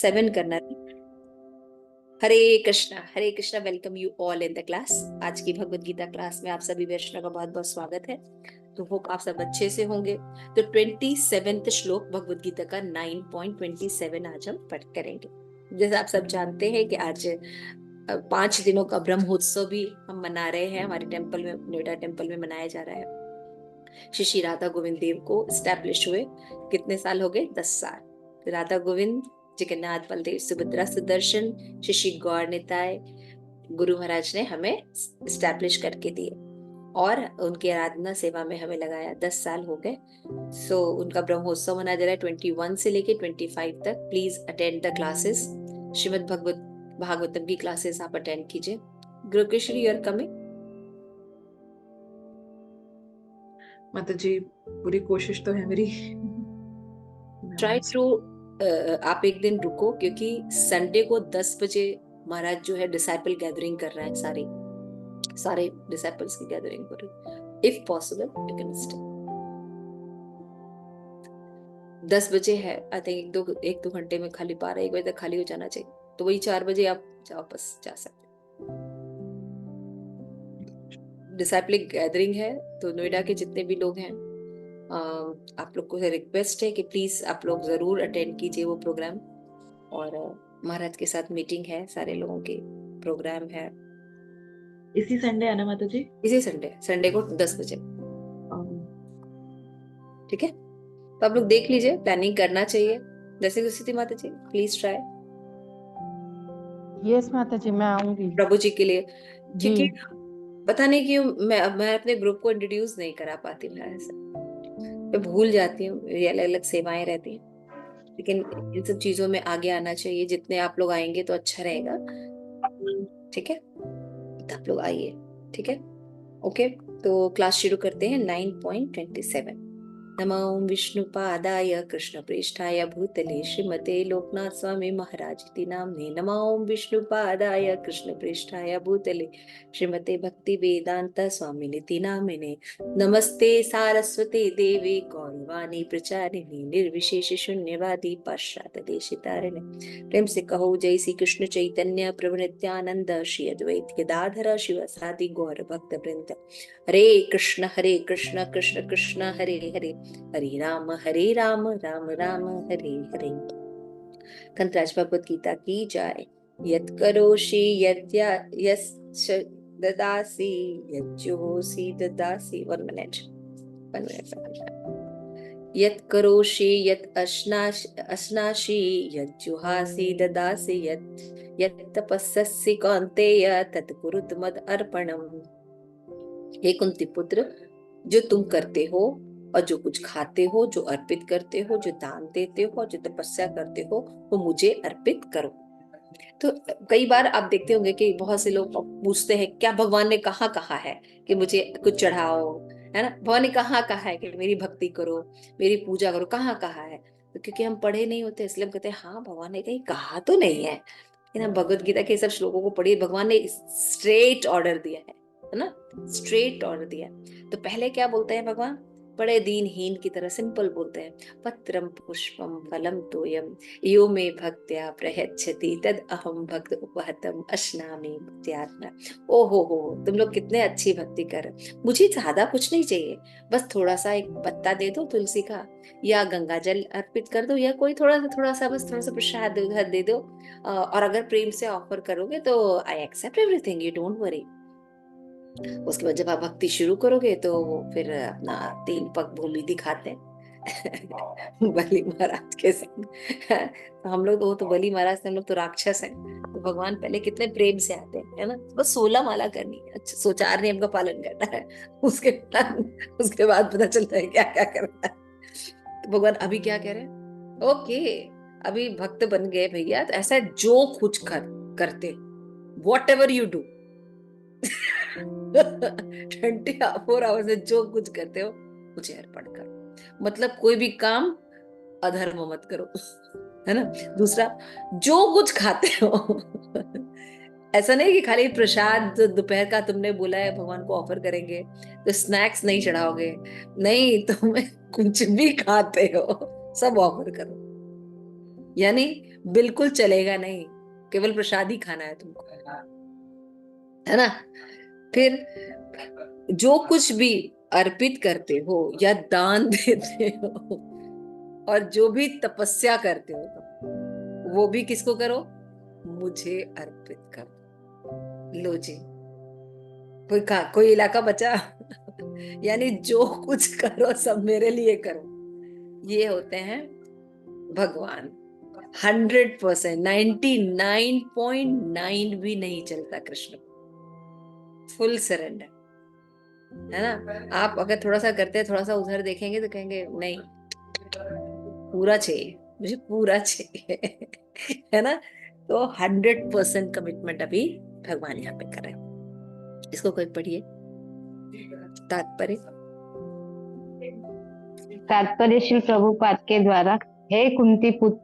7 करना है। Hare Krishna, welcome you all in the class. आज की भगवत गीता क्लास में आप सभी वैष्णव का बहुत बहुत स्वागत है। तो होप आप सब अच्छे से होंगे। तो 27th श्लोक भगवत गीता का 9.27 आज हम पढ़ करेंगे। जैसे आप सब जानते हैं कि आज 5 दिनों का ब्रह्मोत्सव भी हम मना रहे हैं। हमारे टेम्पल में, नोएडा टेम्पल में मनाया जा रहा है। श्री राधा गोविंद देव को स्टैब्लिश हुए कितने साल हो गए? 10 साल। राधा गोविंद, जगन्नाथ, बलदेव, सुभद्रा, सुदर्शन, श्री गौर निताय गुरु महाराज ने हमें स्टैब्लिश करके दिए और उनकी आराधना सेवा में हमें लगाया। 10 साल हो गए। सो उनका ब्रह्मोत्सव मनाया जा रहा है 21 से लेके 25 तक। Please attend the classes. Shrimad Bhagavatam की क्लासेस आप अटेंड कीजिए। Gurukeshwari, you are coming? माता जी, पूरी कोशिश तो है मेरी। Try to. आप एक दिन रुको, क्योंकि संडे को 10 बजे महाराज जो है डिसाइपल गैदरिंग कर रहा है। सारे डिसाइपल्स की गैदरिंग कर रहे हैं। If possible you can stay. 10 बजे है। आई थिंक एक दो घंटे में खाली, 12-1 बजे तक खाली हो जाना चाहिए। तो वही 4 बजे आप वापस जा सकते। डिसाइपलिक गैदरिंग है, तो नोएडा के जितने भी लोग हैं, आप लोग को रिक्वेस्ट है कि प्लीज आप लोग जरूर अटेंड कीजिए वो प्रोग्राम। और महाराज के साथ मीटिंग है, सारे लोगों के प्रोग्राम है। इसी संडे है ना माता जी? इसी संडे को 10 बजे। ठीक है, तो आप लोग देख लीजिए, प्लानिंग करना चाहिए। जैसे कुछ स्थिति माता जी, प्लीज ट्राई। यस माता जी, मैं आऊंगी प्रभु जी के लिए। जी। क्योंकि पता नहीं क्यों मैं अपने ग्रुप को इंट्रोड्यूस नहीं करा पाती हूँ। ऐसे मैं भूल जाती हूँ, मेरी अलग अलग सेवाएं रहती हैं। लेकिन इन सब चीजों में आगे आना चाहिए। जितने आप लोग आएंगे तो अच्छा रहेगा। ठीक है, तो आप लोग आइए। ठीक है, ओके। तो क्लास शुरू करते हैं। 9.27। नमो विष्णुपादाय कृष्णप्रेष्ठाय भूतले श्रीमते लोकनाथ स्वामी महाराज इति नाम्ने। नमो विष्णुपादाय कृष्णप्रेष्ठाय भूतले श्रीमते भक्ति वेदांत स्वामिनिति नामिने। नमस्ते सारस्वते देवे गौरवाणी प्रचारिणे निर्विशेष शून्यवादी पाश्चात्य देशितारिणे। प्रेम से कहो जय श्री कृष्ण चैतन्य प्रभु नित्यानंद श्री अद्वैत गदाधर शिवसादि गौर भक्त वृंद। हरे कृष्ण कृष्ण कृष्ण हरे हरे, हरे राम राम राम हरे हरे। कंत्राज भगवत गीता की जाए। यत् करोषि यस्य ददासि यज्जुहोसि ददासि। 1 मिनट। यत् करोषि यत् अश्नासि यज्जुहासि ददासि यत् तपस्ससि कौन्तेय तत् कुरुत मद अर्पणम्। हे कुंती पुत्र, जो तुम करते हो और जो कुछ खाते हो, जो अर्पित करते हो, जो दान देते हो, जो तपस्या करते हो, वो मुझे अर्पित करो। तो कई बार आप देखते होंगे कि बहुत से लोग पूछते हैं, क्या भगवान ने कहा है कि मुझे कुछ चढ़ाओ, है ना? भगवान ने कहा है कि मेरी भक्ति करो, मेरी पूजा करो, कहा है? तो क्योंकि हम पढ़े नहीं होते, इसलिए हम कहते हैं हाँ, भगवान ने कहीं कहा तो नहीं है। लेकिन हम भगवत गीता के सब श्लोकों को पढ़िए, भगवान ने स्ट्रेट ऑर्डर दिया है ना? स्ट्रेट ऑर्डर दिया। तो पहले क्या बोलते हैं भगवान? बड़े दीनहीन की तरह सिंपल बोलते हैं, पत्रम पुष्पम फलम तोयम यो मे भक्त्या प्रयच्छति तद अहम भक्त उपहतम अश्नामि भक्त्यात्मा। ओ हो, तुम लोग कितने अच्छी भक्ति कर। मुझे ज्यादा कुछ नहीं चाहिए, बस थोड़ा सा एक पत्ता दे दो तुलसी का, या गंगा जल अर्पित कर दो, या कोई थोड़ा सा बस थोड़ा सा प्रसाद उधर दे दो। और अगर प्रेम से ऑफर करोगे तो I accept everything, you don't worry. उसके बाद जब आप भक्ति शुरू करोगे तो फिर अपना 3 पग भूमि दिखाते हैं बलि महाराज के संग। तो हम लोग तो बलि महाराज से, हम लोग तो राक्षस हैं। तो भगवान पहले कितने प्रेम से आते हैं, है ना? बस 16 माला करनी है, अच्छा 104 नियम का पालन करना है। उसके बाद पता चलता है क्या क्या करना है। तो भगवान अभी क्या कह रहे हैं? ओके, अभी भक्त बन गए भैया, तो ऐसा जो कुछ करते, what ever you do 24 hours में जो कुछ करते हो मुझे अर्पण करो। मतलब कोई भी काम अधर्म मत करो, है ना? दूसरा, जो कुछ खाते हो ऐसा नहीं कि खाली प्रसाद दोपहर का तुमने बोला है भगवान को ऑफर करेंगे तो स्नैक्स नहीं चढ़ाओगे। नहीं, तुम कुछ भी खाते हो सब ऑफर करो। यानी बिल्कुल चलेगा नहीं, केवल प्रसाद ही खाना है तुमको, है ना। फिर जो कुछ भी अर्पित करते हो या दान देते हो और जो भी तपस्या करते हो तुम, वो भी किसको करो, मुझे अर्पित करो। लो जी, कोई इलाका बचा? यानी जो कुछ करो सब मेरे लिए करो। ये होते हैं भगवान। 100%, 99.9 भी नहीं चलता कृष्ण, फुल सरेंडर, है ना। आप अगर थोड़ा सा करते हैं, थोड़ा सा उधर देखेंगे तो कहेंगे नहीं, पूरा चाहिए, मुझे पूरा चाहिए। है ना। तो 100% कमिटमेंट अभी भगवान यहाँ पे कर रहे हैं। इसको कोई पढ़िए तात्पर्य। तात्पर्य श्री प्रभुपाद के द्वारा, हे कुंती पुत्र,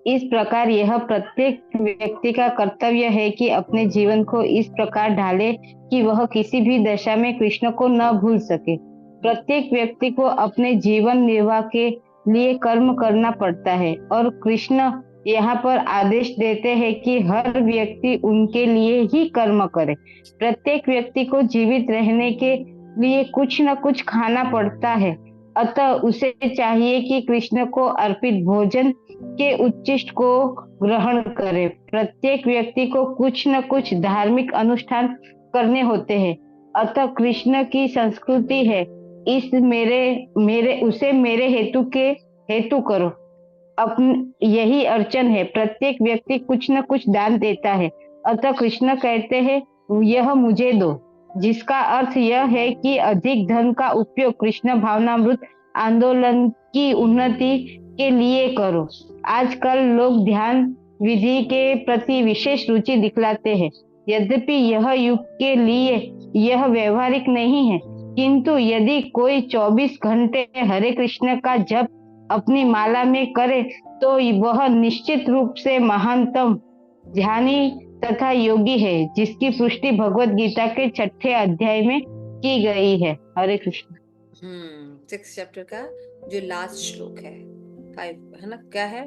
इस प्रकार यह प्रत्येक व्यक्ति का कर्तव्य है कि अपने जीवन को इस प्रकार ढाले कि वह किसी भी दशा में कृष्ण को न भूल सके। प्रत्येक व्यक्ति को अपने जीवन निर्वाह के लिए कर्म करना पड़ता है और कृष्ण यहाँ पर आदेश देते हैं कि हर व्यक्ति उनके लिए ही कर्म करे। प्रत्येक व्यक्ति को जीवित रहने के लिए कुछ न कुछ खाना पड़ता है, अतः उसे चाहिए कि कृष्ण को अर्पित भोजन के उच्चिष्ट को ग्रहण करे। प्रत्येक व्यक्ति को कुछ न कुछ धार्मिक अनुष्ठान करने होते हैं, अतः कृष्ण की संस्कृति है इस मेरे मेरे उसे मेरे हेतु करो। यही अर्चन है। प्रत्येक व्यक्ति कुछ न कुछ दान देता है, अतः कृष्ण कहते हैं यह मुझे दो, जिसका अर्थ यह है कि अधिक धन का उपयोग कृष्ण भावनामृत आंदोलन की उन्नति के लिए करो। आजकल लोग ध्यान विधि के प्रति विशेष रुचि दिखलाते हैं, यद्यपि यह युग के लिए यह व्यवहारिक नहीं है, किंतु यदि कोई 24 घंटे हरे कृष्ण का जप अपनी माला में करे तो वह निश्चित रूप से महानतम ध्यानी तथा योगी है, जिसकी पुष्टि भगवत गीता के 6ठे अध्याय में की गई है। हरे कृष्ण। 6 चैप्टर का जो लास्ट श्लोक है, 5, है ना, क्या है,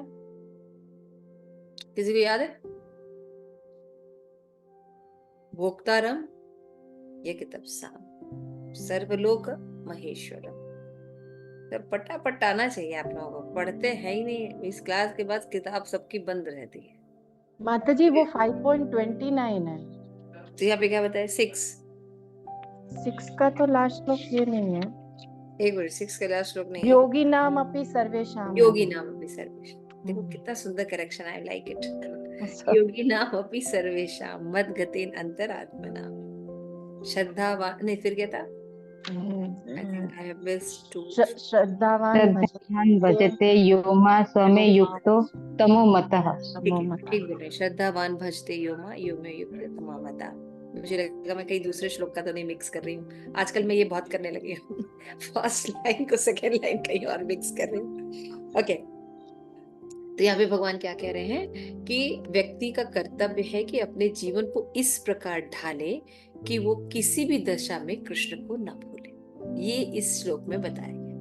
किसी को याद है? भोक्तारम यज्ञतपसाम सर्वलोक महेश्वरम। तो पटापट आना चाहिए आप लोगों को, पढ़ते हैं ही नहीं, इस क्लास के बाद किताब सबकी बंद रहती है। माता जी वो 5.29 है। तो यहाँ पे क्या बताया? 6 का तो लास्ट श्लोक ये नहीं है। एक मिनट, 6 का लास्ट श्लोक नहीं है? योगी नाम अपि सर्वेशाम। योगी नाम अपि सर्वेशाम। देखो कितना सुंदर करेक्शन, आई लाइक इट। योगी नाम अपि सर्वेशाम मद गतेन अंतरात्मना श्रद्धावान, नहीं फिर क्या था? I think I have missed two. श्रद्धावान भजते यो मा स्वमे युक्तो तमो मतः। ठीक बोले, श्रद्धावान भजते यो मा यो में युक्त तमो मतः। मुझे लगा मैं कहीं दूसरे श्लोक का तो नहीं मिक्स कर रही हूँ, आजकल मैं ये बहुत करने लगी हूँ। फर्स्ट लाइन को सेकेंड लाइन कहीं और मिक्स कर रही हूँ। ओके, तो यहाँ पे भगवान क्या कह रहे हैं कि व्यक्ति का कर्तव्य है कि अपने जीवन को इस प्रकार ढाले कि वो किसी भी दशा में कृष्ण को न भूले। ये इस श्लोक में बताया गया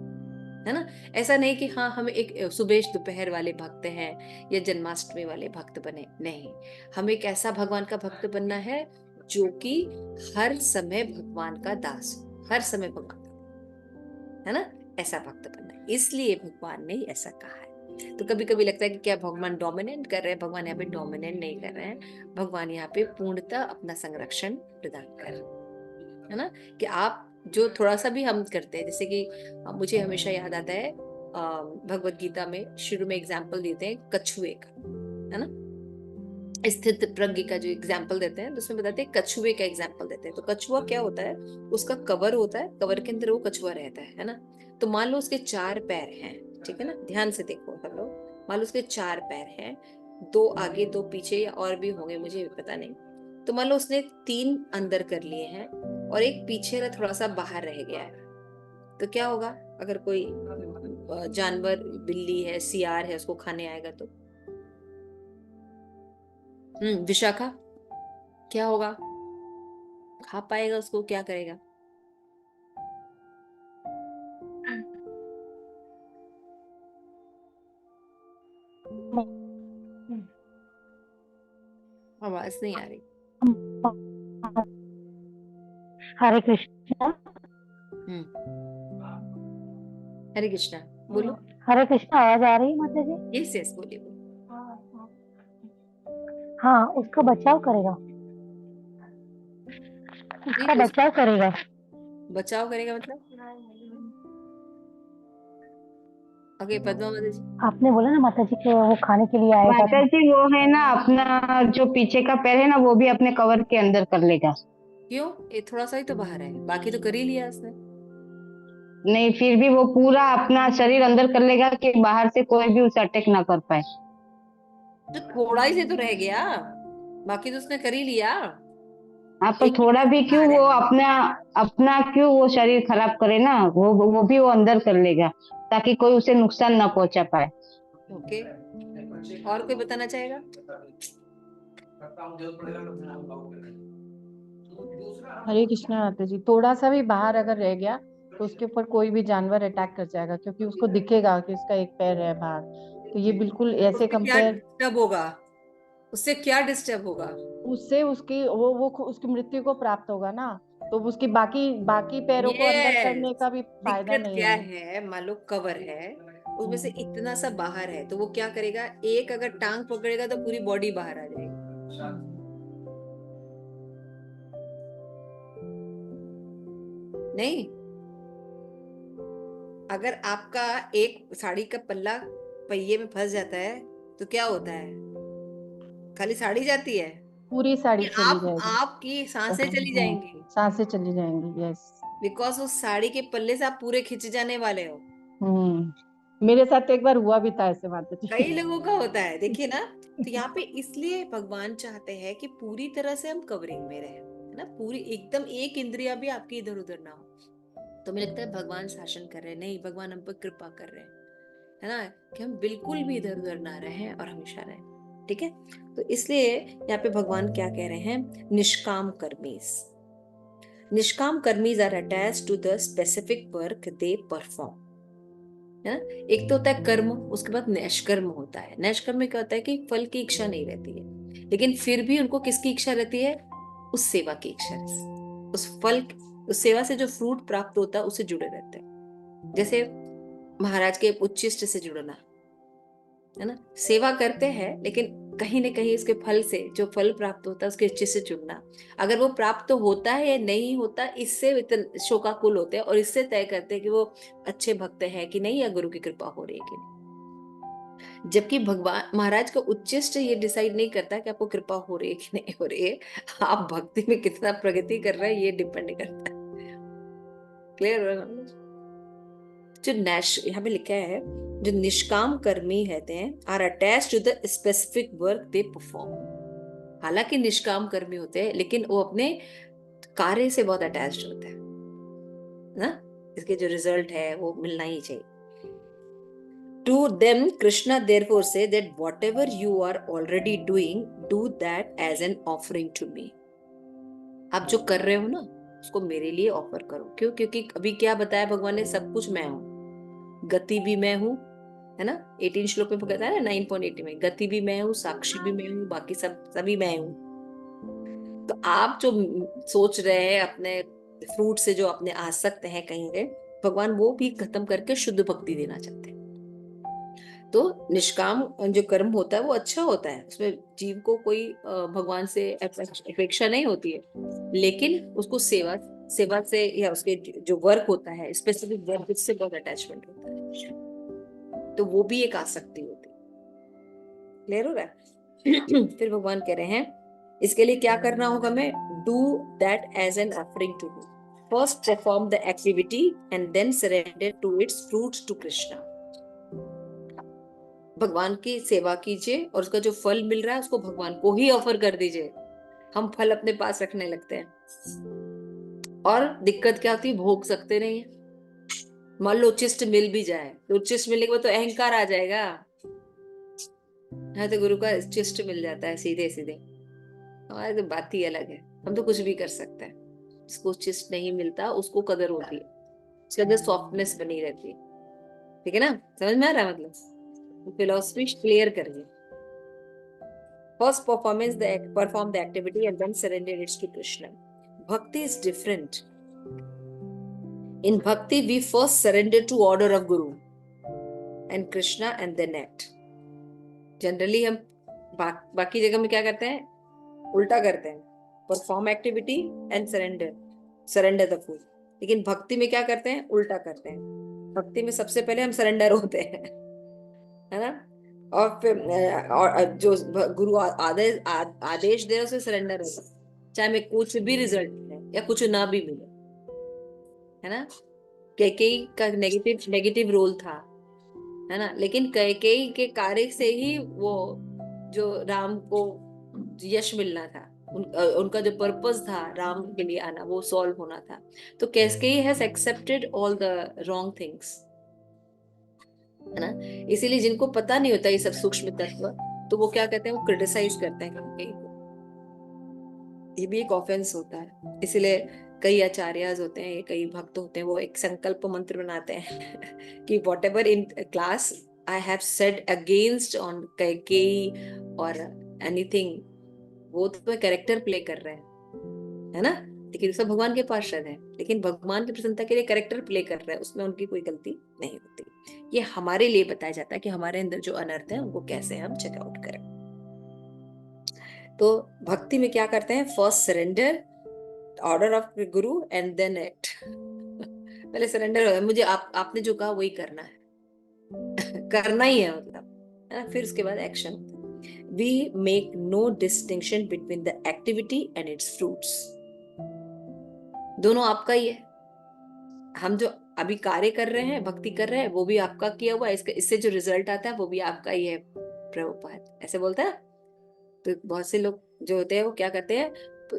है ना। ऐसा नहीं कि हाँ हमें एक सुबह दोपहर वाले भक्त हैं या जन्माष्टमी वाले भक्त बने, नहीं, हमें एक ऐसा भगवान का भक्त बनना है जो कि हर समय भगवान का दास हो, हर समय भगवान का, है ना, ऐसा भक्त बनना है। इसलिए भगवान ने ऐसा कहा है। तो कभी कभी लगता है कि क्या भगवान डोमिनेट कर रहे हैं? भगवान यहाँ पे डोमिनेट नहीं कर रहे हैं, भगवान यहाँ पे पूर्णतः अपना संरक्षण प्रदान कर रहे हैं, है ना। कि आप जो थोड़ा सा भी हम करते हैं, जैसे कि मुझे हमेशा याद आता है भगवत गीता में शुरू में एग्जाम्पल देते हैं कछुए का, है ना, स्थित प्रज्ञ का जो एग्जाम्पल देते हैं तो उसमें बताते हैं कछुए का एग्जाम्पल देते हैं। तो कछुआ क्या होता है? उसका कवर होता है, कवर के अंदर वो कछुआ रहता है ना। तो मान लो उसके 4 पैर हैं, ठीक है ना, ध्यान से देखो सब लोग, मान लो उसके 4 पैर हैं, 2 आगे 2 पीछे या और भी होंगे मुझे पता नहीं। तो मान लो उसने 3 अंदर कर लिए हैं और एक पीछे थोड़ा सा बाहर रह गया है, तो क्या होगा? अगर कोई जानवर, बिल्ली है, सियार है, उसको खाने आएगा तो विशाखा क्या होगा? खा पाएगा उसको? क्या करेगा? आवाज नहीं आ रही। हरे कृष्णा। हम्म। हरे कृष्णा, बोलो। हरे कृष्णा, आवाज आ रही है माता जी? यस यस, बोलिए बोलिए। हाँ, उसका बचाव करेगा, नहीं उसका बचाव करेगा। बचाव करेगा मतलब? ओके, पद्मा माता जी। आपने बोला ना माता जी कि वो खाने के लिए आएगा माता तो जी, वो है ना अपना जो पीछे का पैर है ना, वो भी अपने कवर के अंदर कर लेगा। क्यों? ये थोड़ा सा ही तो बाहर है, बाकी तो कर ही लिया उसने। नहीं, फिर भी वो पूरा अपना शरीर अंदर कर लेगा कि बाहर से कोई भी उसे अटैक ना कर पाए। तो थोड़ा ही से तो रह गया, बाकी तो उसने कर ही लिया। आप पर एक ही थोड़ा भी क्यों, बाहर है। वो अपना अपना क्यों वो शरीर खराब करे ना, वो भी वो अंदर कर लेगा ताकि कोई उसे नुकसान ना पहुंचा पाए। ओके, और कोई बताना चाहेगा? हरे कृष्णा माता जी, थोड़ा सा भी बाहर अगर रह गया तो उसके ऊपर कोई भी जानवर अटैक कर जाएगा, क्योंकि उसको दिखेगा कि इसका एक पैर है बाहर। तो ये बिल्कुल ऐसे उससे क्या कंपेयर, डिस्टर्ब होगा? उससे क्या डिस्टर्ब होगा? उससे उसकी वो उसकी मृत्यु को प्राप्त होगा ना। तो उसकी बाकी बाकी पैरों को अंदर ये करने का भी फायदा दिक्कत नहीं क्या है। है, मान लो कवर है, उसमें से इतना सा बाहर है, तो वो क्या करेगा, एक अगर टांग पकड़ेगा तो पूरी बॉडी बाहर आ जाएगी। नहीं, अगर आपका एक साड़ी का पल्ला पहिए में फंस जाता है तो क्या होता है? खाली साड़ी जाती है पूरी कि साड़ी चली आप जाएगी। आपकी सांसें चली जाएंगी? सांसें चली जाएंगी, यस। बिकॉज उस साड़ी के पल्ले से आप पूरे खिंच जाने वाले हो। मेरे साथ तो एक बार हुआ भी था ऐसे माता कई जी। लोगों का होता है, देखिए ना। तो यहाँ पे इसलिए भगवान चाहते हैं कि पूरी तरह से हम कवरिंग में रहे, है ना, पूरी एकदम एक इंद्रिया भी आपकी इधर उधर ना हो। तो मुझे लगता है भगवान शासन कर रहे हैं, नहीं, भगवान हम पर कृपा कर रहे हैं, है ना, कि हम बिल्कुल भी इधर उधर ना रहें और हमेशा रहें। ठीक है, तो इसलिए यहाँ पे भगवान क्या कह रहे हैं, निष्काम कर्मीज। निष्काम कर्मीज are attached to the specific work they perform, है ना। एक तो होता है कर्म, उसके बाद नैष्कर्म होता है। नैष्कर्म में क्या होता है कि फल की इच्छा नहीं रहती है, लेकिन फिर भी उनको किसकी इच्छा रहती है, उस सेवा की इच्छा, उस फल, उस सेवा से जो फ्रूट प्राप्त होता है उससे जुड़े रहते हैं। जैसे महाराज के उच्चिष्ट से जुड़ना, है ना, सेवा करते हैं लेकिन कहीं ना कहीं उसके फल से जो फल प्राप्त होता है उसके इच्छा से जुड़ना। अगर वो प्राप्त तो होता है या नहीं होता, इससे शोकाकुल होते हैं और इससे तय करते हैं कि वो अच्छे भक्त हैं कि नहीं, या गुरु की कृपा हो रही है कि नहीं। जबकि भगवान महाराज का उच्चिष्ट ये डिसाइड नहीं करता कि आपको कृपा हो रही है कि नहीं हो रही है, आप भक्ति में कितना प्रगति कर रहे हैं ये डिपेंड करता है। क्लियर? जो नैश यहाँ पे लिखा है, जो निष्काम कर्मी कहते हैं, are attached to the specific work they perform. हालांकि निष्काम कर्मी होते हैं लेकिन वो अपने कार्य से बहुत अटैच्ड होते हैं ना, इसके जो रिजल्ट है वो मिलना ही चाहिए। To them, Krishna therefore say that whatever you are already doing, do that as an offering to me. आप जो कर रहे हो ना उसको मेरे लिए ऑफर करो। क्यों? क्योंकि अभी क्या बताया भगवान ने, सब कुछ मैं हूँ, गति भी मैं हूँ, है ना। 18 श्लोक में कहता है ना, 9.80 में, गति भी मैं हूँ, साक्षी भी मैं हूँ, बाकी सब सभी मैं हूँ। तो आप जो सोच रहे हैं अपने फ्रूट से जो अपने आसक्त हैं कहीं गए, भगवान वो भी खत्म करके शुद्ध भक्ति देना चाहते हैं। तो निष्काम जो कर्म होता है वो अच्छा होता है, उसमें जीव को कोई भगवान से अपेक्षा नहीं होती है, लेकिन उसको सेवा सेवा से या उसके जो वर्क होता है, स्पेसिफिक वर्क, उससे बहुत अटैचमेंट होता है, तो वो भी एक आसक्ति होती है। क्लियर हो रहा है? फिर भगवान कह रहे हैं इसके लिए क्या करना होगा, मैं do that as an offering to me. First perform the activity and then surrender to its fruits to Krishna. भगवान की सेवा कीजिए और उसका जो फल मिल रहा है उसको भगवान को ही ऑफर कर दीजिए। हम फल अपने पास रखने लगते हैं और दिक्कत क्या होती है, भोग सकते नहीं है। मान लो उच्चिष्ट मिल भी जाए तो उच्चिष्ट मिलने के बाद तो अहंकार आ जाएगा, है तो गुरु का उच्चिष्ट मिल जाता है सीधे सीधे, हमारी तो बात ही अलग है, हम तो कुछ भी कर सकते हैं। जिसको उच्चिष्ट नहीं मिलता उसको कदर होती है, उसके अंदर सॉफ्टनेस बनी रहती है। ठीक है ना, समझ में आ रहा है मतलब, फिलोसफी क्लियर करिए। First perform the activity and then surrender it to Krishna. Bhakti is different. In bhakti, we first surrender to order of Guru and Krishna and then act. Generally हम बाकी जगह में क्या करते हैं, उल्टा करते हैं, perform activity and surrender the फूल. लेकिन भक्ति में क्या करते हैं, उल्टा करते हैं. भक्ति में सबसे पहले हम सरेंडर होते हैं, है ना, और फिर और जो गुरु आदेश दे उसे सरेंडर होता है, चाहे में कुछ भी रिजल्ट मिले या कुछ ना भी मिले, है ना. कैकेयी का नेगेटिव रोल था, है ना, लेकिन कैकेयी के कार्य से ही वो जो राम को यश मिलना था, उनका जो पर्पस था राम के लिए आना, वो सॉल्व होना था. तो Kaikeyi has accepted all the wrong things, है ना. इसीलिए जिनको पता नहीं होता ये सब सूक्ष्म तत्व, तो वो क्या कहते हैं, वो क्रिटिसाइज करते हैं कैकेयी को. ये भी एक ऑफेंस होता है. इसीलिए कई आचार्यज होते हैं, कई भक्त होते हैं, वो एक संकल्प मंत्र बनाते हैं कि what ever in class I have said against on Kaikeyi और एनीथिंग, वो तो कैरेक्टर प्ले कर रहे हैं, है ना. लेकिन सब भगवान के पार्षद है, लेकिन भगवान की प्रसन्नता के लिए कैरेक्टर प्ले कर रहे हैं, उसमें उनकी कोई गलती नहीं होती. ये हमारे लिए बताया जाता है कि हमारे अंदर जो अनर्थ है उनको कैसे हम चेकआउट करें. तो भक्ति में क्या करते हैं, first surrender, order of Guru and then act. पहले सरेंडर हो, मुझे आपने जो कहा वही करना है करना ही है, मतलब, है ना. फिर उसके बाद action. We make no distinction between the activity and its fruits. दोनों आपका ही है. हम जो अभी कार्य कर रहे हैं, भक्ति कर रहे हैं, वो भी आपका किया हुआ है, इससे जो रिजल्ट आता है वो भी आपका ही है. प्रभुपाद ऐसे बोलता है. तो बहुत से लोग जो होते हैं वो क्या करते हैं,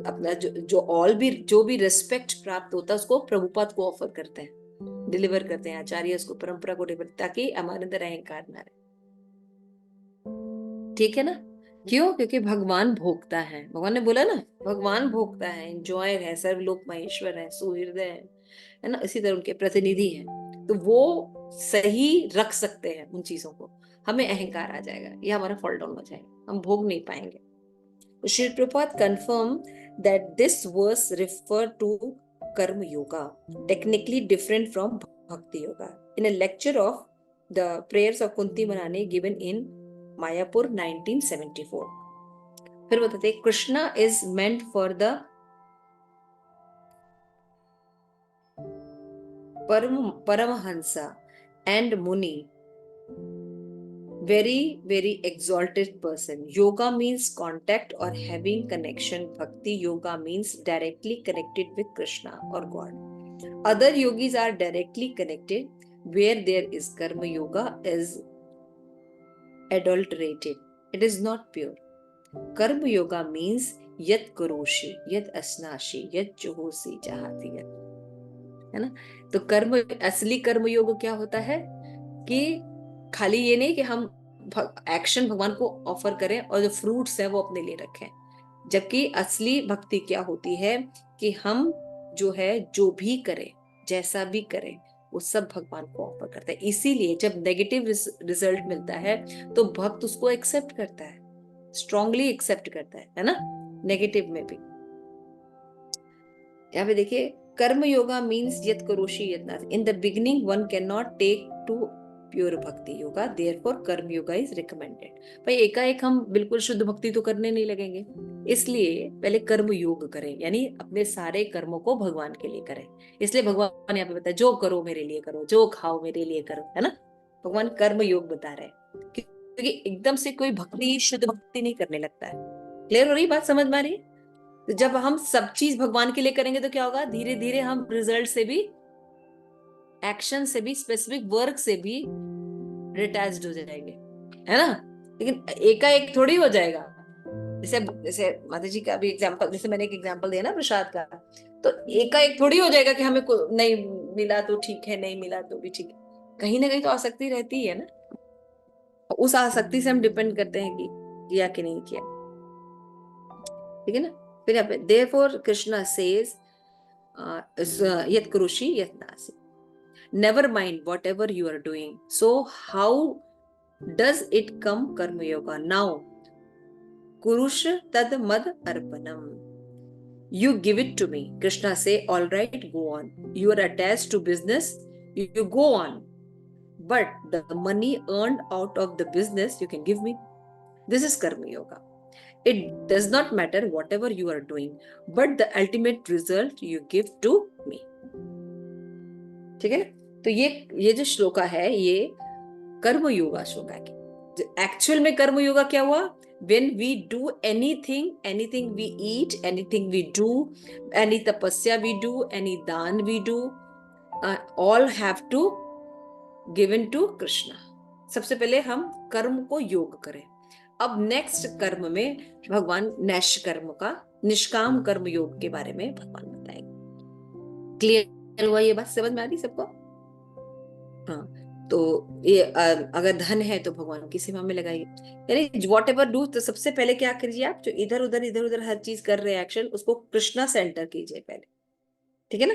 अपना जो भी रिस्पेक्ट प्राप्त होता है उसको प्रभुपाद को ऑफर करते हैं, डिलीवर करते हैं, आचार्य उसको, परंपरा को डिलीवर, ताकि हमारे अंदर अहंकार ना रहे. ठीक है ना. क्यों? क्योंकि भगवान भोगता है. भगवान ने बोला ना, भगवान भोगता है, एंजॉयर है, सर्वलोक महेश्वर है, सुहृदय है ना. इसी तरह उनके प्रतिनिधि हैं, तो वो सही रख सकते हैं उन चीजों को. हमें अहंकार आ जाएगा, ये हमारा फॉल डाउन हो जाएगा, हम भोग नहीं पाएंगे. Sri Prabhupada confirmed that this verse refer to Karma Yoga, technically different from Bhakti Yoga, in a lecture of the prayers of Kunti Manani given in Mayapur 1974. फिर बताते हैं, Krishna is meant for the Paramahansa and Muni, very exalted person. Yoga means contact or having connection. Bhakti yoga means directly connected with Krishna or God. Other yogis are directly connected. Where there is karma yoga is adulterated, it is not pure. Karma yoga means yat karoshi, yat asnashi, yat juhosi jahati yat, है ना. तो कर्म, असली कर्म योग क्या होता है कि खाली ये नहीं कि हम एक्शन भगवान को ऑफर करें और जो फ्रूट्स है वो अपने लिए रखें. जबकि असली भक्ति क्या होती है कि हम जो है, जो भी करें, जैसा भी करें, वो सब भगवान को ऑफर करता है. इसीलिए जब नेगेटिव रिजल्ट मिलता है तो भक्त उसको एक्सेप्ट करता है, स्ट्रांगली एक्सेप्ट करता है ना, नेगेटिव में भी. यहाँ पे देखिए, कर्म योगा मीन्स यत करोषि यत नास्ति. In the beginning one can not take to pure bhakti yoga, therefore कर्म योगा इज रिकमेंडेड. भाई एकाएक हम बिल्कुल शुद्ध भक्ति तो करने नहीं लगेंगे, इसलिए पहले कर्म योग करें, यानी अपने सारे कर्मों को भगवान के लिए करें. इसलिए भगवान यहाँ पे बताया, जो करो मेरे लिए करो, जो खाओ मेरे लिए करो, है ना. भगवान कर्म योग बता रहे हैं, क्योंकि एकदम से कोई भक्ति, शुद्ध भक्ति नहीं करने लगता है. क्लियर हो रही बात, समझ में आ रही? तो जब हम सब चीज भगवान के लिए करेंगे तो क्या होगा, धीरे धीरे हम रिजल्ट से भी, एक्शन से भी, स्पेसिफिक वर्क से भी रिटैच्ड हो जाएंगे, है ना. लेकिन एकाएक थोड़ी हो जाएगा. जैसे माता जी का भी एग्जांपल, जैसे मैंने एक एग्जांपल दिया ना प्रसाद का, तो एकाएक थोड़ी हो जाएगा कि हमें नहीं मिला तो ठीक है, नहीं मिला तो भी ठीक है. कहीं ना कहीं तो आसक्ति रहती है ना. उस आसक्ति से हम डिपेंड करते हैं कि किया कि नहीं किया. ठीक है ना. फिर यहाँ पे therefore Krishna says yat karoshi yat nasi, never mind whatever you are doing. So how does it come karma yoga? Now Kurush तद मद अर्पणम। You give it to me. Krishna say, all right, go on. You are attached to business, you go on. But the money earned out of the business, you can give me. This is Karma Yoga. It does not matter whatever you are doing, but the ultimate result you give to me. ठीक है? तो ये जो श्लोका है, ये कर्म योगा श्लोका है। Actual में कर्म योगा क्या हुआ? When we do anything we eat, anything we do, any tapasya we do, any dan we do, all have to given to Krishna. सबसे पहले हम कर्म को योग करें। अब नेक्स्ट कर्म में भगवान नैष्कर्म का, निष्काम कर्म योग के बारे में भगवान बताएंगे। क्लियर हुआ? ये बात समझ में आ रही सबको? हाँ, तो ये अगर धन है तो भगवान की सेवा में लगाइए, यानी वॉट एवर डू। तो सबसे पहले क्या करिए आप, जो इधर उधर हर चीज कर रहे हैं एक्शन, उसको कृष्णा सेंटर कीजिए पहले, ठीक है ना?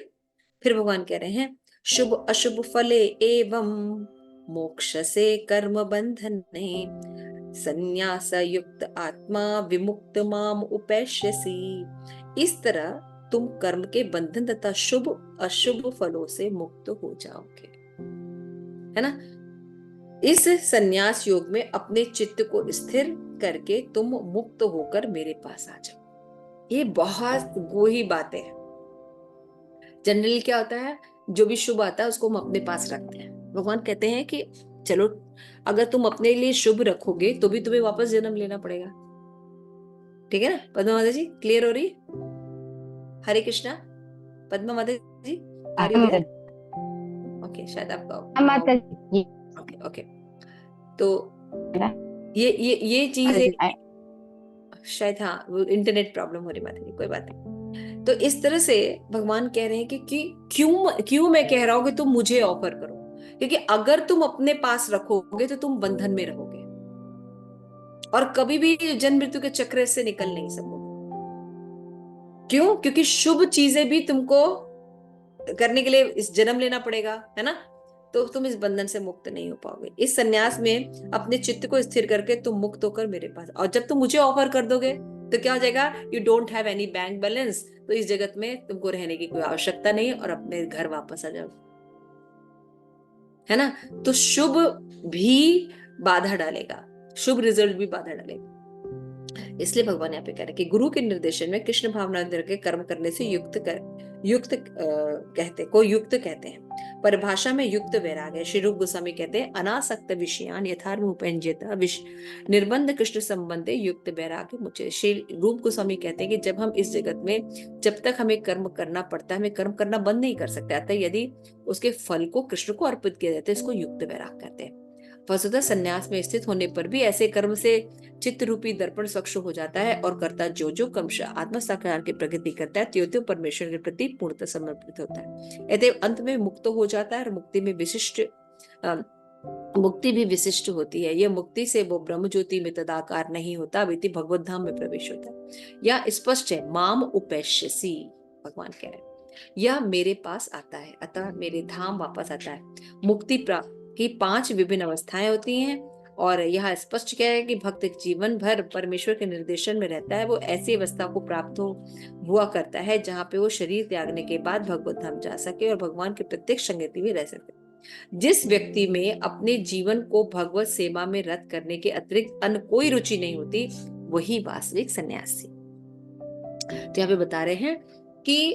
फिर भगवान कह रहे हैं शुभ अशुभ फले एवं मोक्ष से कर्म बंधने संन्यास युक्त आत्मा विमुक्त माम उपैष्यसि। इस तरह तुम कर्म के बंधन तथा शुभ अशुभ फलों से मुक्त हो जाओगे, है ना? इस संन्यास योग में अपने चित्त को स्थिर करके तुम मुक्त होकर मेरे पास आ जाओ। ये बहुत गोही बातें हैं। जनरली क्या होता है, जो भी शुभ आता है उसको हम अपने पास रखते हैं। भगवान कहते हैं कि चलो, अगर तुम अपने लिए शुभ रखोगे तो भी तुम्हें वापस जन्म लेना पड़ेगा, ठीक है ना? पद्मा माता जी क्लियर हो रही? हरे कृष्णा। पद्मा माता जी आ रही है? ओके, शायद आपका माता जी। ओके। तो ये चीज शायद, हाँ, वो इंटरनेट प्रॉब्लम हो रही माता जी, कोई बात नहीं। तो इस तरह से भगवान कह रहे हैं कि क्यों मैं कह रहा हूं कि तुम मुझे ऑफर करो, क्योंकि अगर तुम अपने पास रखोगे तो तुम बंधन में रहोगे और कभी भी जन्म मृत्यु के चक्र से निकल नहीं सकोगे। क्यों? क्योंकि शुभ चीजें भी तुमको करने के लिए इस जन्म लेना पड़ेगा, है ना? तो तुम इस बंधन से मुक्त नहीं हो पाओगे। इस सन्यास में अपने चित्त को स्थिर करके तुम मुक्त होकर मेरे पास, और जब तुम मुझे ऑफर कर दोगे तो क्या हो जाएगा? You don't have any bank balance, तो इस जगत में तुमको रहने की कोई आवश्यकता नहीं और अपने घर वापस आ जाओ, है ना? तो शुभ भी बाधा डालेगा, शुभ रिजल्ट भी बाधा डालेगा। इसलिए भगवान यहाँ पे कह रहे हैं कि गुरु के निर्देशन में कृष्ण भावना के कर्म करने से युक्त कहते हैं। परिभाषा में युक्त वैराग्य। श्री रूप गोस्वामी कहते हैं अनासक्त विषयान यथार्थ उपंजित निर्बंध कृष्ण संबंधे युक्त वैराग्य मुझे। श्री रूप गोस्वामी कहते हैं कि जब हम इस जगत में, जब तक हमें कर्म करना पड़ता है, हमें कर्म करना बंद नहीं कर सकते, अतः यदि उसके फल को कृष्ण को अर्पित किया जाता है, इसको युक्त वैराग कहते हैं। वस्तुतः संन्यास में स्थित होने पर भी ऐसे कर्म से चित्त रूपी दर्पण स्वच्छ हो जाता है और कर्ता जो क्रमशः आत्म साक्षात्कार की प्रगति करता है त्यो परमेश्वर के प्रति पूर्णतः समर्पित होता है। अतः अंत में मुक्त हो जाता है और मुक्ति भी विशिष्ट होती है। यह मुक्ति से वो ब्रह्म ज्योति में तदाकार नहीं होता, अभी भगवत धाम में प्रवेश होता है। यह स्पष्ट है, माम उपैष्यसि, भगवान कह रहे हैं यह मेरे पास आता है, अतः मेरे धाम वापस आता है। मुक्ति प्राप्त की 5 विभिन्न अवस्थाएं होती हैं और यह स्पष्ट क्या है कि भक्त जीवन भर परमेश्वर के निर्देशन में रहता है। वो ऐसी अवस्था को प्राप्त हुआ करता है जहाँ पे वो शरीर त्यागने के बाद भगवत धाम जा सके और भगवान के प्रत्यक्ष संगति में रह सके। जिस व्यक्ति में अपने जीवन को भगवत सेवा में रत करने के अतिरिक्त अन्य कोई रुचि नहीं होती, वही वास्तविक सन्यासी। तो यहाँ पे बता रहे हैं कि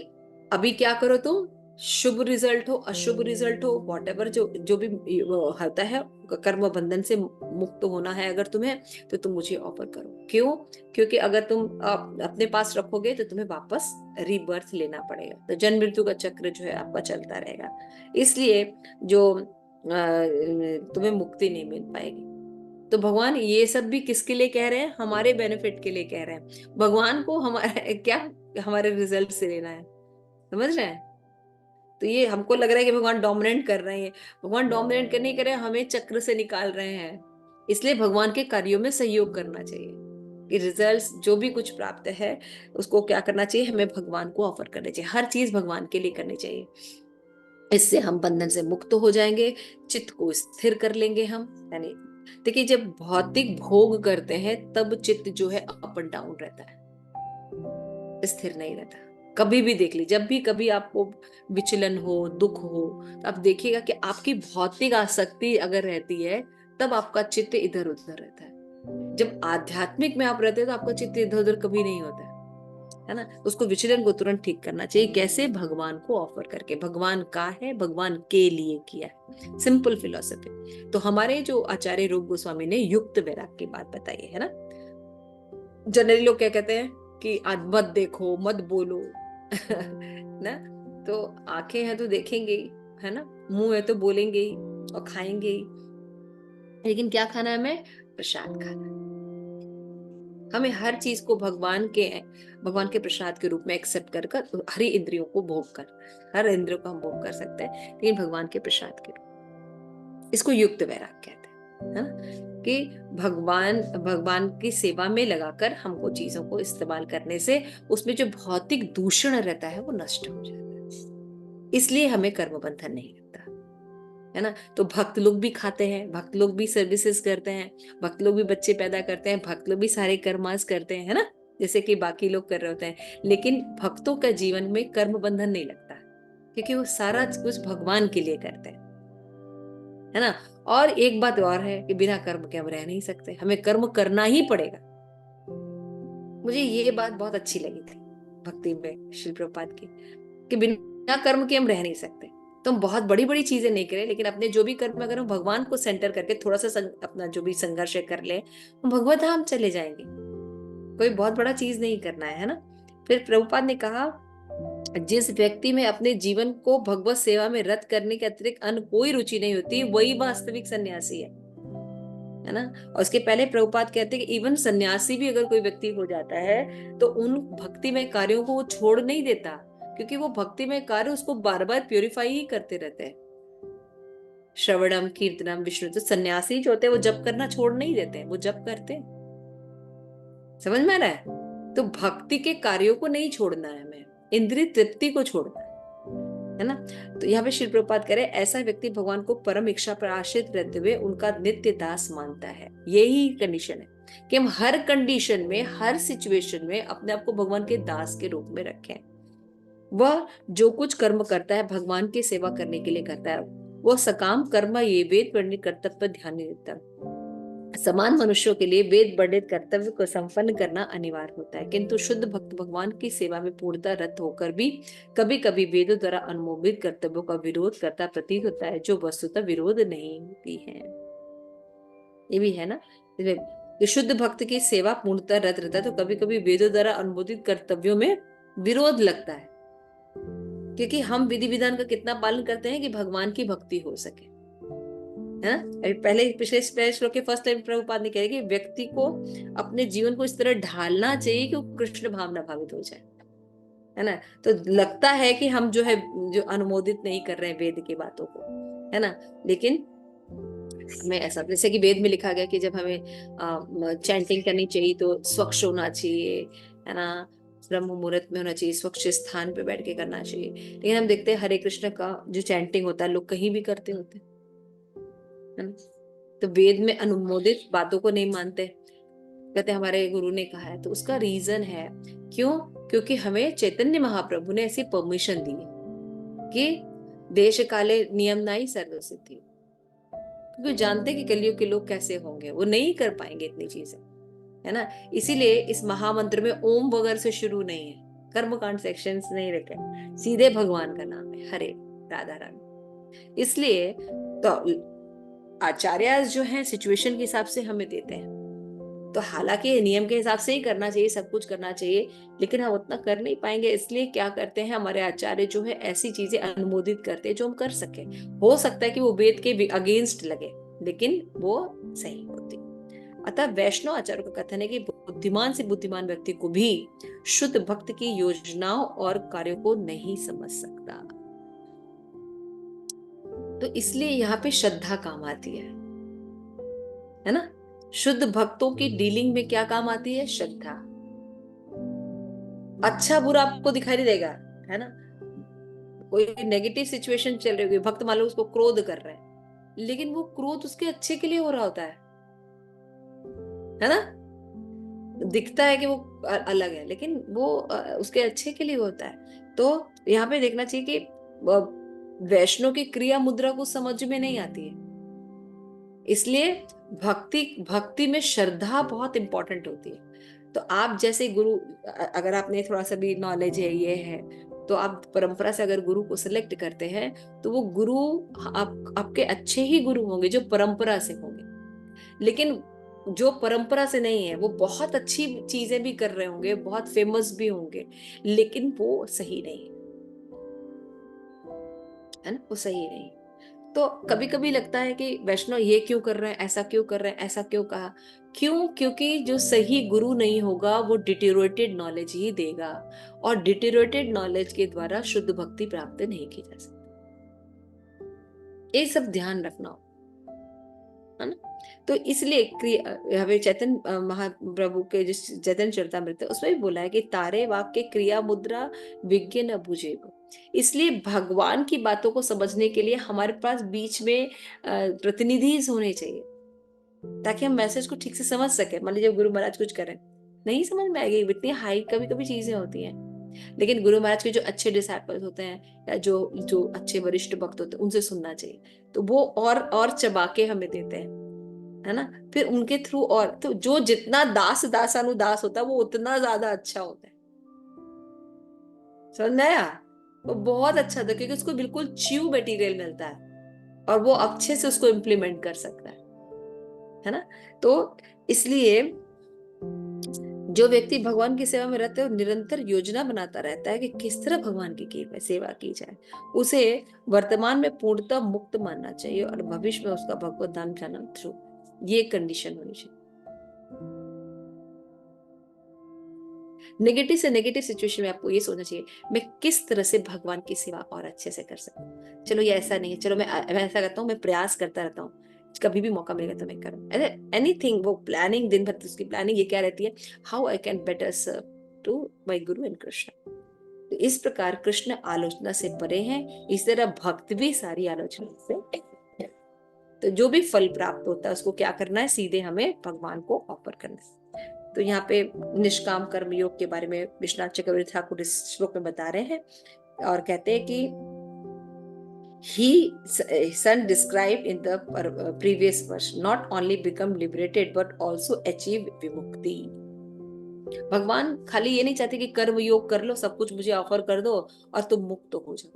अभी क्या करो तुम, शुभ रिजल्ट हो अशुभ रिजल्ट हो, वॉट एवर जो भी होता है, कर्म बंधन से मुक्त होना है अगर तुम्हें, तो तुम मुझे ऑफर करो। क्यों? क्योंकि अगर तुम अपने पास रखोगे तो तुम्हें वापस रीबर्थ लेना पड़ेगा, तो जन्म मृत्यु का चक्र जो है आपका चलता रहेगा। इसलिए जो तुम्हें मुक्ति नहीं मिल पाएगी। तो भगवान ये सब भी किसके लिए कह रहे हैं? हमारे बेनिफिट के लिए कह रहे हैं। भगवान को हमारे रिजल्ट से लेना है, समझ रहे हैं? तो ये हमको लग रहा है कि भगवान डोमिनेट कर रहे हैं। भगवान डोमिनेट करने कर रहे हैं, हमें चक्र से निकाल रहे हैं। इसलिए भगवान के कार्यों में सहयोग करना चाहिए कि रिजल्ट्स जो भी कुछ प्राप्त है उसको क्या करना चाहिए, हमें भगवान को ऑफर करना चाहिए। हर चीज भगवान के लिए करनी चाहिए। इससे हम बंधन से मुक्त हो जाएंगे, चित्त को स्थिर कर लेंगे हम, यानी देखिए जब भौतिक भोग करते हैं तब चित्त जो है अप एंड डाउन रहता है, स्थिर नहीं रहता। कभी भी देख लीजिए, जब भी कभी आपको विचलन हो, दुख हो, तो आप देखिएगा कि आपकी भौतिक आसक्ति अगर रहती है तब आपका चित्त इधर उधर रहता है। जब आध्यात्मिक में आप रहते हैं तो आपका चित्त इधर उधर कभी नहीं होता है ना। उसको विचलन को तुरंत ठीक करना चाहिए। कैसे? भगवान को ऑफर करके। भगवान का है, भगवान के लिए किया है, सिंपल फिलोसफी। तो हमारे जो आचार्य रूप गोस्वामी ने युक्त वैराग की बात बताई है ना। जनरली लोग क्या कहते हैं कि आज मत देखो, मत बोलो ना। तो आंखें हैं तो देखेंगे ही, है ना, मुंह है तो बोलेंगे ही और खाएंगे ही, लेकिन क्या खाना है? हमें प्रसाद खाना है। हमें हर चीज को भगवान के प्रसाद के रूप में एक्सेप्ट कर हर इंद्रियों को भोग कर, हर इंद्रियों को हम भोग कर सकते हैं, लेकिन भगवान के प्रसाद के रूप। इसको युक्त वैराग कहते हैं, है ना, कि भगवान की सेवा में लगाकर हमको चीजों को इस्तेमाल करने से उसमें जो भौतिक दूषण रहता है वो नष्ट हो जाता है। इसलिए हमें कर्म बंधन नहीं लगता, है ना। तो भक्त लोग भी खाते हैं, भक्त लोग भी सर्विसेज करते हैं, भक्त लोग भी बच्चे पैदा करते हैं, भक्त लोग भी सारे कर्मास करते हैं, है ना, जैसे कि बाकी लोग कर रहे होते हैं। लेकिन भक्तों का जीवन में कर्म बंधन नहीं लगता, क्योंकि वो सारा कुछ भगवान के लिए करते हैं, है ना। और एक बात और है कि बिना कर्म के हम रह नहीं सकते, हमें कर्म करना ही पड़ेगा। मुझे ये बात बहुत अच्छी लगी थी भक्ति में श्री प्रभुपाद की, कि बिना कर्म के हम रह नहीं सकते। तो हम बहुत बड़ी बड़ी चीजें नहीं करें, लेकिन अपने जो भी कर्म अगर हम भगवान को सेंटर करके थोड़ा सा अपना जो भी संघर्ष कर ले, हम भगवत धाम चले जाएंगे। कोई बहुत बड़ा चीज नहीं करना है ना। फिर प्रभुपाद ने कहा, जिस व्यक्ति में अपने जीवन को भगवत सेवा में रत करने के अतिरिक्त अन्य कोई रुचि नहीं होती, वही वास्तविक सन्यासी है ना। और उसके पहले प्रभुपाद कहते हैं कि इवन सन्यासी भी अगर कोई व्यक्ति हो जाता है तो उन भक्ति में कार्यों को वो छोड़ नहीं देता, क्योंकि वो भक्ति में कार्य उसको बार बार प्योरीफाई ही करते रहते हैं। श्रवणम कीर्तनम विष्णु, तो सन्यासी जो होते हैं वो जप करना छोड़ नहीं देते हैं, वो जप करते हैं। समझ में आ रहा है? तो भक्ति के कार्यों को नहीं छोड़ना है हमें, इंद्रिय तृप्ति को छोड़ना है ना। तो यहाँ पे श्री प्रभुपाद कह रहे हैं, ऐसा व्यक्ति भगवान को परम इच्छा पर आश्रित रहते हुए उनका नित्य दास मानता है। यही कंडीशन है कि हम हर कंडीशन में, हर सिचुएशन में अपने आप को भगवान के दास के रूप में रखें। वह जो कुछ कर्म करता है भगवान की सेवा करने के लिए करता है। वो सकाम कर्म ये वेद वर्णित कर्तव्य पर ध्यान नहीं देता। समान मनुष्यों के लिए वेद वर्णित कर्तव्य को संपन्न करना अनिवार्य होता है, किंतु शुद्ध भक्त भगवान की सेवा में पूर्णतः रत होकर भी कभी कभी वेदों द्वारा अनुमोदित कर्तव्यों का विरोध करता प्रतीत होता है, जो वस्तुतः विरोध नहीं होती है। ये भी है ना, जो शुद्ध भक्त की सेवा पूर्णतः रत रहता है तो कभी कभी वेदों द्वारा अनुमोदित कर्तव्यों में विरोध लगता है, क्योंकि हम विधि विधान का कितना पालन करते हैं कि भगवान की भक्ति हो सके, है ना। पहले पिछले श्लोक के फर्स्ट टाइम प्रभुपाद ने कहा कि व्यक्ति को अपने जीवन को इस तरह ढालना चाहिए कि वो कृष्ण भावना भावित हो जाए, है ना। तो लगता है कि हम जो है जो अनुमोदित नहीं कर रहे हैं वेद की बातों को, है ना, लेकिन हमें ऐसा, जैसे कि वेद में लिखा गया कि जब हमें चैंटिंग करनी चाहिए तो स्वच्छ होना चाहिए, है ना, ब्रह्म मुहूर्त में होना चाहिए, स्वच्छ स्थान पे बैठ के करना चाहिए। लेकिन हम देखते हैं हरे कृष्ण का जो चैंटिंग होता है लोग कहीं भी करते होते हैं, है ना। तो वेद में अनुमोदित बातों को नहीं मानते, कहते हमारे गुरु ने कहा है। तो उसका रीजन है, क्यों? क्योंकि हमें चैतन्य महाप्रभु ने ऐसी परमिशन दी कि देश काले नियम नाई सर्वसिद्धि, क्योंकि जानते कि कलयुग के लोग कैसे होंगे, वो नहीं कर पाएंगे इतनी चीजें, है ना। इसीलिए इस महामंत्र में ओम वगैरह से शुरू नहीं है, कर्मकांड सेक्शंस नहीं रखे, सीधे भगवान का नाम है, हरे राधा रानी। इसलिए तो आचार्य जो है सिचुएशन के हिसाब से हमें देते हैं, तो हालांकि नियम के हिसाब से ही करना चाहिए, सब कुछ करना चाहिए, लेकिन हम उतना कर नहीं पाएंगे। इसलिए क्या करते हैं हमारे आचार्य जो है, ऐसी चीजें अनुमोदित करते हैं जो हम कर सके। हो सकता है कि वो वेद के अगेंस्ट लगे, लेकिन वो सही होती। अतः वैष्णव आचार्य का कथन है कि बुद्धिमान से बुद्धिमान व्यक्ति को भी शुद्ध भक्त की योजनाओं और कार्यों को नहीं समझ सकता। तो इसलिए यहाँ पे श्रद्धा काम आती है ना। शुद्ध भक्तों की डीलिंग में क्या काम आती है? श्रद्धा। अच्छा बुरा आपको दिखाई नहीं देगा, है ना। कोई नेगेटिव सिचुएशन चल रही है, भक्त मान लो उसको क्रोध कर रहा है, लेकिन वो क्रोध उसके अच्छे के लिए हो रहा होता है, है ना? दिखता है कि वो अलग है, लेकिन वो उसके अच्छे के लिए होता है। तो यहाँ पे देखना चाहिए कि वैष्णव की क्रिया मुद्रा को समझ में नहीं आती है, इसलिए भक्ति में श्रद्धा बहुत इंपॉर्टेंट होती है। तो आप जैसे गुरु, अगर आपने थोड़ा सा भी नॉलेज है, ये है, तो आप परंपरा से अगर गुरु को सिलेक्ट करते हैं तो वो गुरु आपके अच्छे ही गुरु होंगे जो परंपरा से होंगे। लेकिन जो परंपरा से नहीं है वो बहुत अच्छी चीजें भी कर रहे होंगे, बहुत फेमस भी होंगे, लेकिन वो सही नहीं है ना, वो सही नहीं। तो कभी कभी लगता है कि वैष्णव ये क्यों कर रहे हैं, ऐसा क्यों कर रहे हैं, ऐसा क्यों कहा, क्यों? क्योंकि जो सही गुरु नहीं होगा वो डिटेरोटेड नॉलेज ही देगा, और डिटेरोटेड नॉलेज के द्वारा शुद्ध भक्ति प्राप्त नहीं की जा सकती। ये सब ध्यान रखना है ना। तो इसलिए हमें चैतन्य महाप्रभु के जिस चैतन्य चरितामृत है उसमें भी बोला है कि तारे वाक्य क्रिया मुद्रा विज्ञ न बुझेगो। इसलिए भगवान की बातों को समझने के लिए हमारे पास बीच में प्रतिनिधि होने चाहिए, ताकि हम मैसेज को ठीक से समझ सके। मान लीजिए गुरु महाराज कुछ करें, नहीं समझ में आएगी, इतनी हाई कभी कभी चीजें होती हैं, लेकिन गुरु महाराज के जो अच्छे डिसाइपल्स होते हैं या जो जो अच्छे वरिष्ठ भक्त होते हैं उनसे सुनना चाहिए, तो वो और चबा के हमें देते हैं, है ना। फिर उनके थ्रू, और तो जो जितना दासानुदास होता है वो उतना ज्यादा अच्छा होता है। समझ में आया? वो बहुत अच्छा था क्योंकि उसको बिल्कुल च्यू मटेरियल मिलता है और वो अच्छे से उसको इम्प्लीमेंट कर सकता है ना। तो इसलिए जो व्यक्ति भगवान की सेवा में रहता है वो निरंतर योजना बनाता रहता है कि किस तरह भगवान की सेवा की जाए। उसे वर्तमान में पूर्णतः मुक्त मानना चाहिए और भविष्य में उसका भगवत धाम जाना थ्रू, ये कंडीशन होनी चाहिए। नेगेटिव से नेगेटिव सिचुएशन में आपको ये सोचना चाहिए मैं किस तरह से भगवान की सेवा और अच्छे से कर सकूं। चलो ये ऐसा नहीं है, चलो मैं ऐसा करता हूँ, मैं प्रयास करता रहता हूँ, कभी भी मौका मिलेगा तो मैं करूँ। एनीथिंग, वो प्लानिंग, दिन भर उसकी प्लानिंग ये क्या रहती है, how I can better serve to my guru and Krishna. तो इस प्रकार कृष्ण आलोचना से परे हैं, इस तरह भक्त भी सारी आलोचना से। तो जो भी फल प्राप्त होता है उसको क्या करना है, सीधे हमें भगवान को ऑफर करना है। तो यहाँ पे निष्काम कर्म योग के बारे में विश्वनाथ चक्रवर्ती ठाकुर इस श्लोक में बता रहे हैं और कहते हैं कि he son described in the previous verse not only become liberated but also achieve विमुक्ति। भगवान खाली ये नहीं चाहते कि कर्म योग कर लो, सब कुछ मुझे ऑफर कर दो और तुम मुक्त हो जाओ,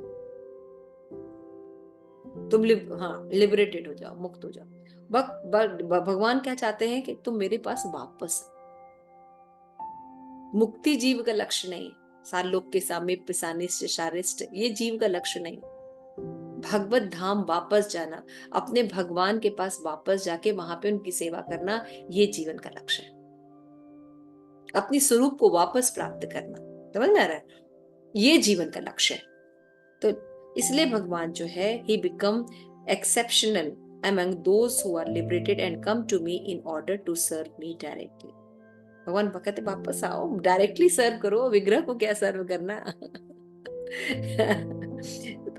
तुम लिबरेटेड हो जाओ, मुक्त हो जाओ। भगवान क्या चाहते हैं कि तुम मेरे पास वापस। मुक्ति जीव का लक्ष्य नहीं, सालोक के सामीप्य सानिष्ठ शारिष्ठ, ये जीव का लक्ष्य नहीं। भगवत धाम वापस जाना, अपने भगवान के पास वापस जाके वहां पे उनकी सेवा करना, ये जीवन का लक्ष्य है। अपनी स्वरूप को वापस प्राप्त करना, समझ में आ रहा है, ये जीवन का लक्ष्य है। तो इसलिए भगवान जो है he become exceptional among those who are liberated and come to me in order to serve me directly। भगवान कहते वापस आओ, डायरेक्टली सर्व करो, विग्रह को क्या सर्व करना।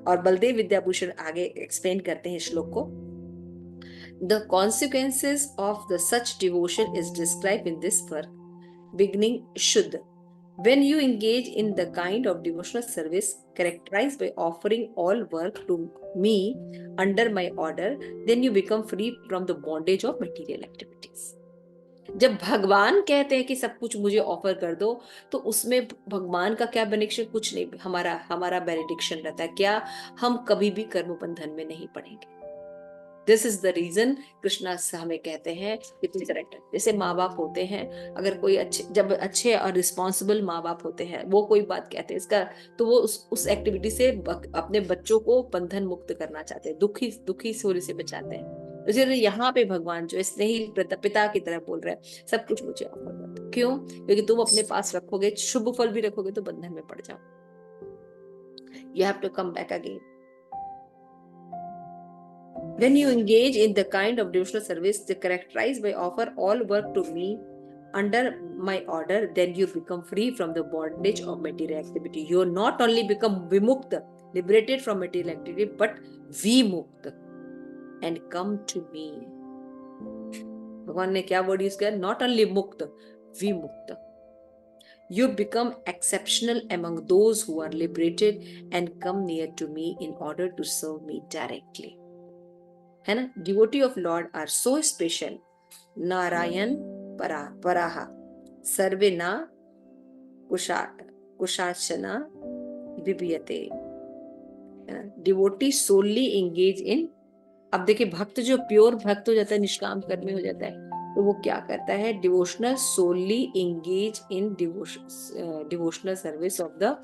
और बलदेव विद्याभूषण आगे एक्सप्लेन करते हैं श्लोक को। The consequences of the such devotion is described in this verse, beginning Shuddha. When you engage in the kind of devotional service characterized by offering all work to me under my order, then you become free from the bondage of material activities। जब भगवान कहते हैं कि सब कुछ मुझे offer कर दो, तो उसमें भगवान का क्या बेनिफिट, कुछ नहीं, हमारा बेनिडिक्शन रहता है। क्या? हम कभी भी कर्म बंधन में नहीं पड़ेंगे। This is the reason Krishna हमें कहते हैं कि तुम करेक्ट। जैसे माँ बाप होते हैं, अगर कोई जब अच्छे और रिस्पॉन्सिबल माँ बाप होते हैं, वो कोई बात कहते हैं इसका, तो वो उस एक्टिविटी से अपने बच्चों को बंधन मुक्त करना चाहते हैं, दुखी होने से बचाते हैं। तो यहाँ पे भगवान जो स्नेही पिता की तरह बोल रहे हैं, सब कुछ मुझे ऑफर कर दो। क्यों? क्योंकि तुम अपने पास रखोगे, शुभ फल भी रखोगे तो बंधन में पड़ जाओ। You have to come back again. When you engage in the kind of devotional service characterized by offer all work to me under my order, then you become free from the bondage of material activity. You not only become vimukta, liberated from material activity, but vimukta, and come to me। भगवान ने क्या word use किया, not only मुक्त, विमुक्त। You become exceptional among those who are liberated and come near to me in order to serve me directly. है ना? Devotee of Lord are so special. Narayan पराहा सर्वे ना कुशाचना विभियते। Devotee solely engage in, अब देखिए भक्त जो pure भक्त हो जाता है, निष्काम कर्मी हो जाता है, तो वो क्या करता है, devotional solely engage in devotional service of the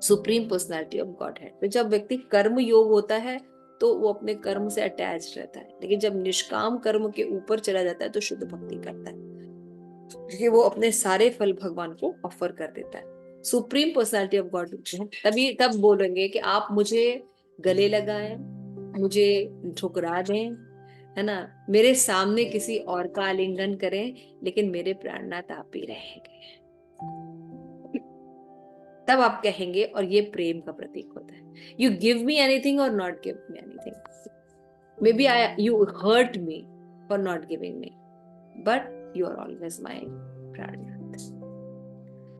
supreme personality of God है। तो जब व्यक्ति कर्म योग होता है तो वो अपने कर्म से अटैच रहता है, लेकिन जब निष्काम कर्म के ऊपर चला जाता है तो शुद्ध भक्ति करता है, क्योंकि वो अपने सारे फल भगवान को ऑफर कर देता है। सुप्रीम पर्सनालिटी ऑफ गॉड तभी तब बोलेंगे कि आप मुझे गले लगाएं, मुझे ठुकरा दें, है ना, मेरे सामने किसी और का आलिंगन करें, लेकिन मेरे प्राणनाथ आप ही रहेंगे, तब आप कहेंगे, और ये प्रेम का प्रतीक होता है। You give me anything or not give me anything, maybe you hurt me for not giving me, but you are always my प्राणनाथ।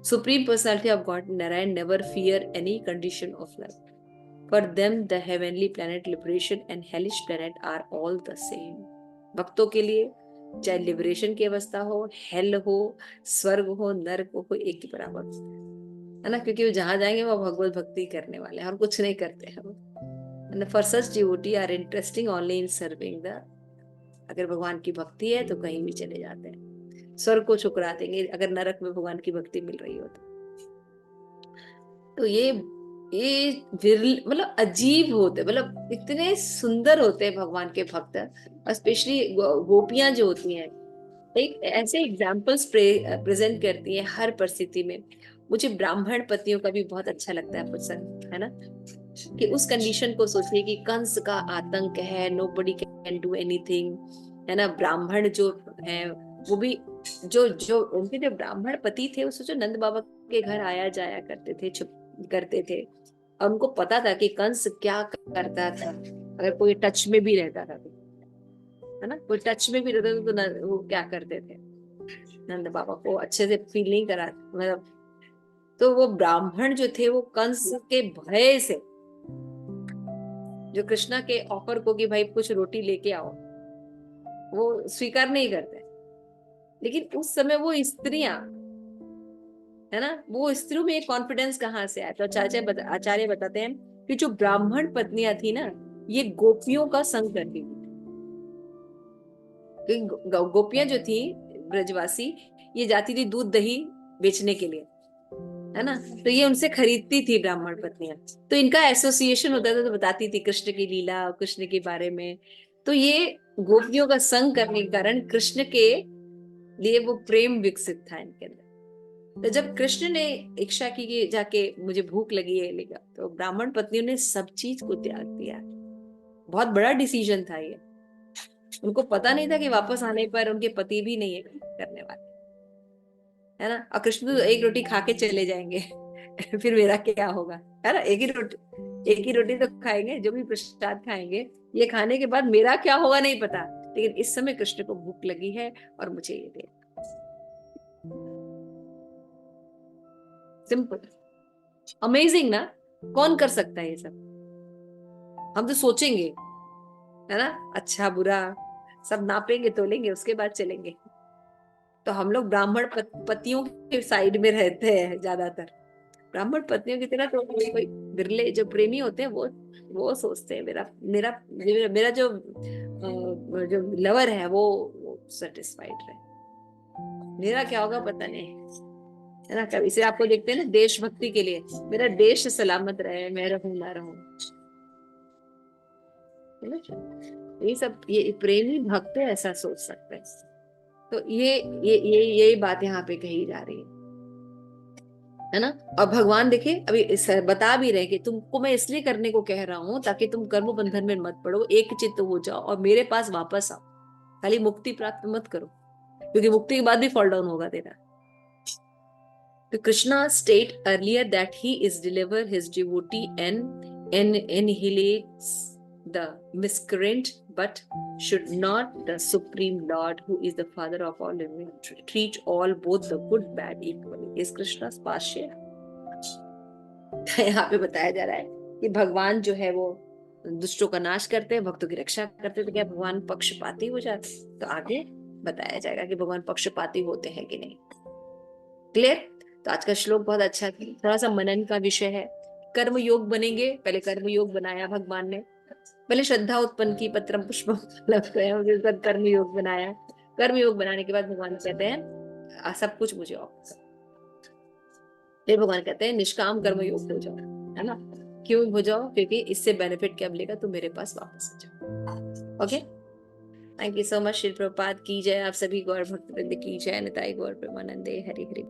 Supreme Personality of God, Narayan, never fear any condition of life. For them, the heavenly planet liberation and hellish planet are all the same. भक्तों के लिए चाहे liberation की अवस्था हो, hello हो, स्वर्ग हो, नर्क हो, एक ही बराबर है ना, क्योंकि वो जहां जाएंगे वो भगवत भक्ति करने वाले हैं और कुछ नहीं करते हैं वो। And for such devotee are interesting only in serving the, अगर भगवान की भक्ति है तो कहीं भी चले जाते हैं, स्वर्ग को ठुकरा देंगे अगर नरक में भगवान की भक्ति मिल रही हो तो ये मतलब अजीब होते, मतलब इतने सुंदर होते हैं भगवान के भक्त, और स्पेशली गोपियां जो होती हैं, एक ऐसे एग्जाम्पल्स प्रेजेंट करती हैं हर परिस्थिति में। मुझे ब्राह्मण पतियों का भी बहुत अच्छा लगता है प्रसंग, है ना, कि उस कंडीशन को सोचिए कि कंस का आतंक है, नोबडी कैन डू एनीथिंग, है ना, ब्राह्मण जो है वो भी जो उनके जो ब्राह्मण पति थे, वो सोचो नंद बाबा के घर आया जाया करते थे, छुप करते थे, और उनको पता था कि कंस क्या करता था, अगर कोई टच में भी रहता था तो, है ना, कोई टच में भी रहता था तो वो क्या करते थे, नंद बाबा को अच्छे से फील नहीं करा, मतलब तो वो ब्राह्मण जो थे वो कंस के भय से, जो कृष्णा के ऑफर को कि भाई कुछ रोटी लेके आओ, वो स्वीकार नहीं करते, लेकिन उस समय वो स्त्रियां, है ना, वो स्त्रियों में कॉन्फिडेंस कहाँ से आया, तो आचार्य बताते हैं कि जो ब्राह्मण पत्नियां थी ना, ये गोपियों का संग करती थी। गोपियां जो थी ब्रजवासी, ये जाती थी दूध दही बेचने के लिए, है ना, तो ये उनसे खरीदती थी ब्राह्मण पत्नियां, तो इनका एसोसिएशन होता था, तो बताती थी कृष्ण की लीला, कृष्ण के बारे में, तो ये गोपियों का संग करने के कारण कृष्ण के लिए वो प्रेम विकसित था इनके अंदर। तो जब कृष्ण ने इच्छा की कि जाके मुझे भूख लगी है लेगा, तो ब्राह्मण पत्नियों ने सब चीज को त्याग दिया। बहुत बड़ा डिसीजन था ये, उनको पता नहीं था कि वापस आने पर उनके पति भी नहीं है करने वाले, है ना, और कृष्ण तो एक रोटी खा के चले जाएंगे फिर मेरा क्या होगा, है ना, एक ही रोटी तो खाएंगे, जो भी प्रसाद खाएंगे, ये खाने के बाद मेरा क्या होगा नहीं पता, लेकिन इस समय कृष्ण को भूख लगी है और मुझे ये दे। सिंपल, अमेजिंग ना, कौन कर सकता है ये सब, हम तो सोचेंगे, है ना, अच्छा बुरा सब नापेंगे तोलेंगे, उसके बाद चलेंगे, तो हम लोग ब्राह्मण पतियों के साइड में रहते हैं ज्यादातर, ब्राह्मण पत्नियों की तरह तो कोई बिरले जो प्रेमी होते हैं वो सोचते हैं मेरा मेरा मेरा जो लवर है वो सेटिस्फाइड रहे, मेरा क्या होगा पता नहीं, है ना, कभी से आपको देखते हैं ना देशभक्ति के लिए, मेरा देश सलामत रहे, मैं रहूं ना रहूं, है ना, ये सब ये प्रेमी भक्त ऐसा सोच सकते हैं। तो ये बात यहाँ पे कही जा रही है ना, और भगवान देखिए अभी बता भी रहे कि तुमको मैं इसलिए करने को कह रहा हूँ ताकि तुम कर्म बंधन में मत पड़ो, एक चित्त हो जाओ और मेरे पास वापस आओ, खाली मुक्ति प्राप्त मत करो, क्योंकि मुक्ति के बाद भी फॉल डाउन होगा तेरा। तो Krishna state earlier that he is deliver his devotee and annihilates the miscreant, but should not the Supreme Lord, who is the Father of all living, treat all, both the good bad equally? Is Krishna's partial? यहाँ पे बताया जा रहा है कि भगवान जो है वो दुष्टों का नाश करते हैं, भक्तों की रक्षा करते हैं, तो क्या भगवान पक्षपाती हो जाते? तो आगे बताया जाएगा कि भगवान पक्षपाती होते हैं कि नहीं। क्लियर? तो आज का श्लोक बहुत अच्छा, थोड़ा सा मनन का विषय है। कर्म योग बनेंगे, पहले कर्म योग बनाया भगवान ने, पहले श्रद्धा उत्पन्न की, पत्रम पुष्पम कर्म योग बनाया। कर्म योग बनाने के बाद भगवान कहते हैं सब कुछ मुझे ऑफर। फिर भगवान कहते हैं निष्काम कर्म योग हो जाओ, है ना? क्यों हो जाओ? क्योंकि इससे बेनिफिट क्या मिलेगा, तुम मेरे पास वापस आ जाओ। Okay, thank you so much. Shri Prabhupada की जय। आप सभी गौर भक्त वृंद की जय। निताई गौर प्रेमानंदे। हरि हरि।